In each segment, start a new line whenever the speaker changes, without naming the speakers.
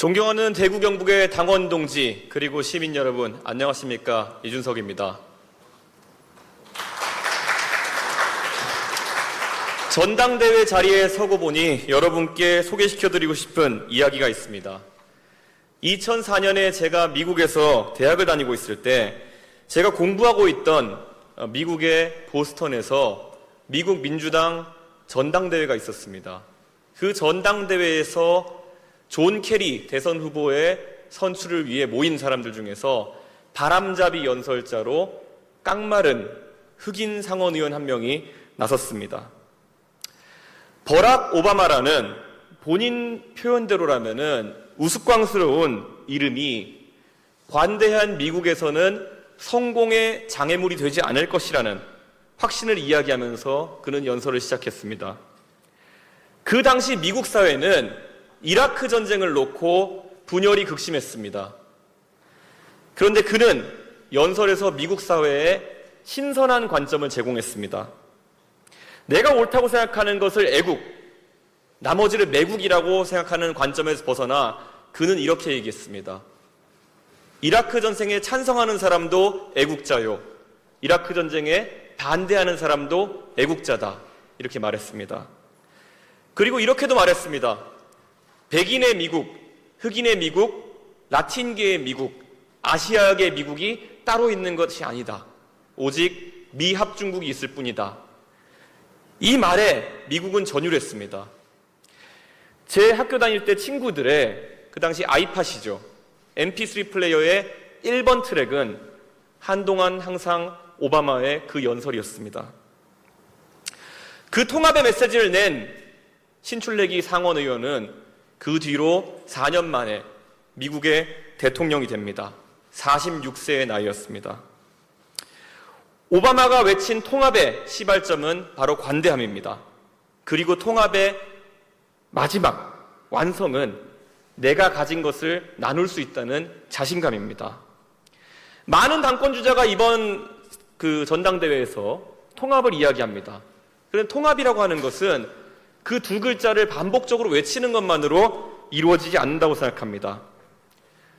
존경하는 대구 경북의 당원 동지 그리고 시민 여러분, 안녕하십니까? 이준석입니다. 전당대회 자리에 서고 보니 여러분께 소개시켜드리고 싶은 이야기가 있습니다. 2004년에 제가 미국에서 대학을 다니고 있을 때 제가 공부하고 있던 미국의 보스턴에서 미국 민주당 전당대회가 있었습니다. 그 전당대회에서 존 케리 대선 후보의 선출을 위해 모인 사람들 중에서 바람잡이 연설자로 깡마른 흑인 상원 의원 한 명이 나섰습니다. 버락 오바마라는 본인 표현대로라면은 우스꽝스러운 이름이 관대한 미국에서는 성공의 장애물이 되지 않을 것이라는 확신을 이야기하면서 그는 연설을 시작했습니다. 그 당시 미국 사회는 이라크 전쟁을 놓고 분열이 극심했습니다. 그런데 그는 연설에서 미국 사회에 신선한 관점을 제공했습니다. 내가 옳다고 생각하는 것을 애국, 나머지를 매국이라고 생각하는 관점에서 벗어나 그는 이렇게 얘기했습니다. 이라크 전쟁에 찬성하는 사람도 애국자요, 이라크 전쟁에 반대하는 사람도 애국자다, 이렇게 말했습니다. 그리고 이렇게도 말했습니다. 백인의 미국, 흑인의 미국, 라틴계의 미국, 아시아계의 미국이 따로 있는 것이 아니다. 오직 미합중국이 있을 뿐이다. 이 말에 미국은 전율했습니다. 제 학교 다닐 때 친구들의 그 당시 아이팟이죠. MP3 플레이어의 1번 트랙은 한동안 항상 오바마의 그 연설이었습니다. 그 통합의 메시지를 낸 신출래기 상원 의원은 그 뒤로 4년 만에 미국의 대통령이 됩니다. 46세의 나이였습니다. 오바마가 외친 통합의 시발점은 바로 관대함입니다. 그리고 통합의 마지막 완성은 내가 가진 것을 나눌 수 있다는 자신감입니다. 많은 당권주자가 이번 전당대회에서 통합을 이야기합니다. 그런데 통합이라고 하는 것은 그 두 글자를 반복적으로 외치는 것만으로 이루어지지 않는다고 생각합니다.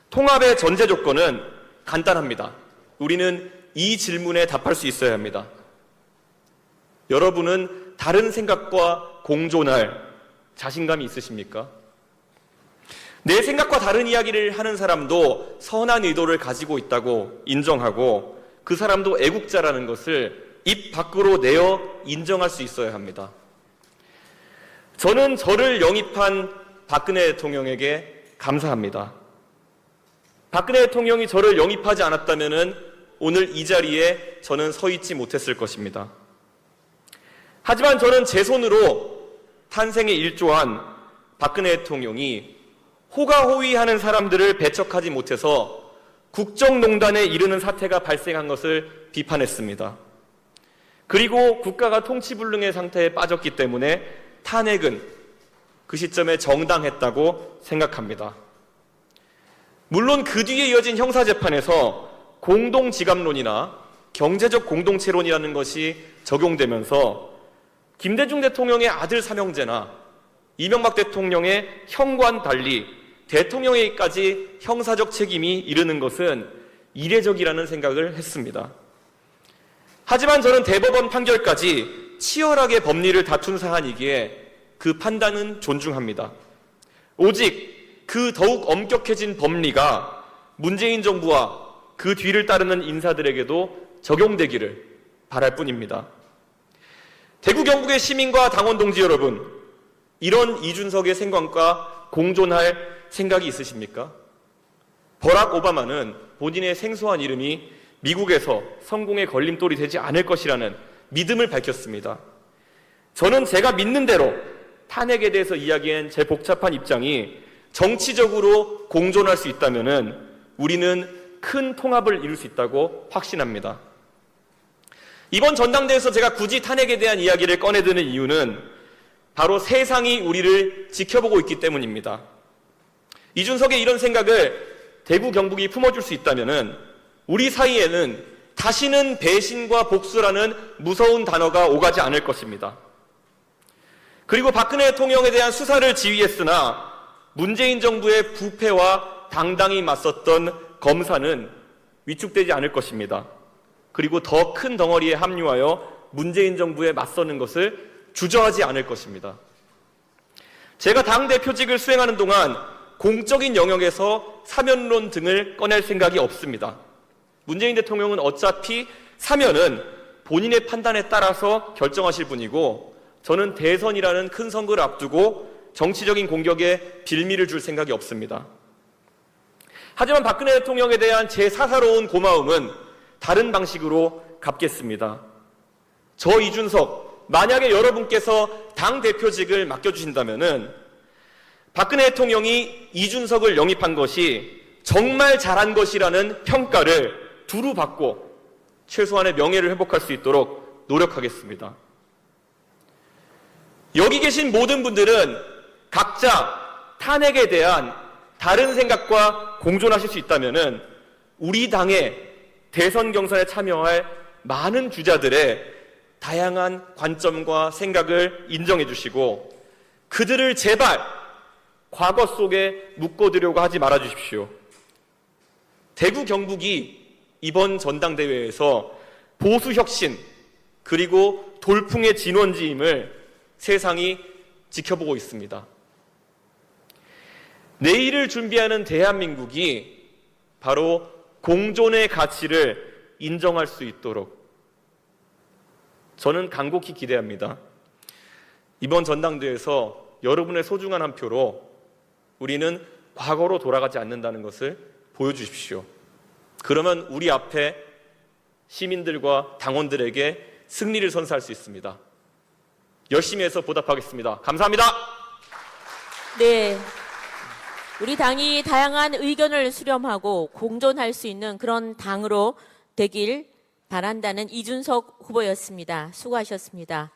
통합의 전제 조건은 간단합니다. 우리는 이 질문에 답할 수 있어야 합니다. 여러분은 다른 생각과 공존할 자신감이 있으십니까? 내 생각과 다른 이야기를 하는 사람도 선한 의도를 가지고 있다고 인정하고 그 사람도 애국자라는 것을 입 밖으로 내어 인정할 수 있어야 합니다. 저는 저를 영입한 박근혜 대통령에게 감사합니다. 박근혜 대통령이 저를 영입하지 않았다면 오늘 이 자리에 저는 서 있지 못했을 것입니다. 하지만 저는 제 손으로 탄생에 일조한 박근혜 대통령이 호가호위하는 사람들을 배척하지 못해서 국정농단에 이르는 사태가 발생한 것을 비판했습니다. 그리고 국가가 통치불능의 상태에 빠졌기 때문에 탄핵은 그 시점에 정당했다고 생각합니다. 물론 그 뒤에 이어진 형사재판에서 공동지갑론이나 경제적 공동체론이라는 것이 적용되면서 김대중 대통령의 아들 삼형제나 이명박 대통령의 형과는 달리 대통령에게까지 형사적 책임이 이르는 것은 이례적이라는 생각을 했습니다. 하지만 저는 대법원 판결까지 치열하게 법리를 다툰 사안이기에 그 판단은 존중합니다. 오직 그 더욱 엄격해진 법리가 문재인 정부와 그 뒤를 따르는 인사들에게도 적용되기를 바랄 뿐입니다. 대구 경북의 시민과 당원 동지 여러분, 이런 이준석의 생각과 공존할 생각이 있으십니까? 버락 오바마는 본인의 생소한 이름이 미국에서 성공의 걸림돌이 되지 않을 것이라는 믿음을 밝혔습니다. 저는 제가 믿는 대로 탄핵에 대해서 이야기한 제 복잡한 입장이 정치적으로 공존할 수 있다면 우리는 큰 통합을 이룰 수 있다고 확신합니다. 이번 전당대회에서 제가 굳이 탄핵에 대한 이야기를 꺼내드는 이유는 바로 세상이 우리를 지켜보고 있기 때문입니다. 이준석의 이런 생각을 대구 경북이 품어줄 수 있다면 우리 사이에는 다시는 배신과 복수라는 무서운 단어가 오가지 않을 것입니다. 그리고 박근혜 대통령에 대한 수사를 지휘했으나 문재인 정부의 부패와 당당히 맞섰던 검사는 위축되지 않을 것입니다. 그리고 더 큰 덩어리에 합류하여 문재인 정부에 맞서는 것을 주저하지 않을 것입니다. 제가 당대표직을 수행하는 동안 공적인 영역에서 사면론 등을 꺼낼 생각이 없습니다. 문재인 대통령은 어차피 사면은 본인의 판단에 따라서 결정하실 분이고, 저는 대선이라는 큰 선거를 앞두고 정치적인 공격에 빌미를 줄 생각이 없습니다. 하지만 박근혜 대통령에 대한 제 사사로운 고마움은 다른 방식으로 갚겠습니다. 저 이준석, 만약에 여러분께서 당대표직을 맡겨주신다면은 박근혜 대통령이 이준석을 영입한 것이 정말 잘한 것이라는 평가를 두루 받고 최소한의 명예를 회복할 수 있도록 노력하겠습니다. 여기 계신 모든 분들은 각자 탄핵에 대한 다른 생각과 공존하실 수 있다면은 우리 당의 대선 경선에 참여할 많은 주자들의 다양한 관점과 생각을 인정해 주시고 그들을 제발 과거 속에 묶어두려고 하지 말아 주십시오. 대구 경북이 이번 전당대회에서 보수혁신 그리고 돌풍의 진원지임을 세상이 지켜보고 있습니다. 내일을 준비하는 대한민국이 바로 공존의 가치를 인정할 수 있도록 저는 간곡히 기대합니다. 이번 전당대회에서 여러분의 소중한 한 표로 우리는 과거로 돌아가지 않는다는 것을 보여주십시오. 그러면 우리 앞에 시민들과 당원들에게 승리를 선사할 수 있습니다. 열심히 해서 보답하겠습니다. 감사합니다.
네. 우리 당이 다양한 의견을 수렴하고 공존할 수 있는 그런 당으로 되길 바란다는 이준석 후보였습니다. 수고하셨습니다.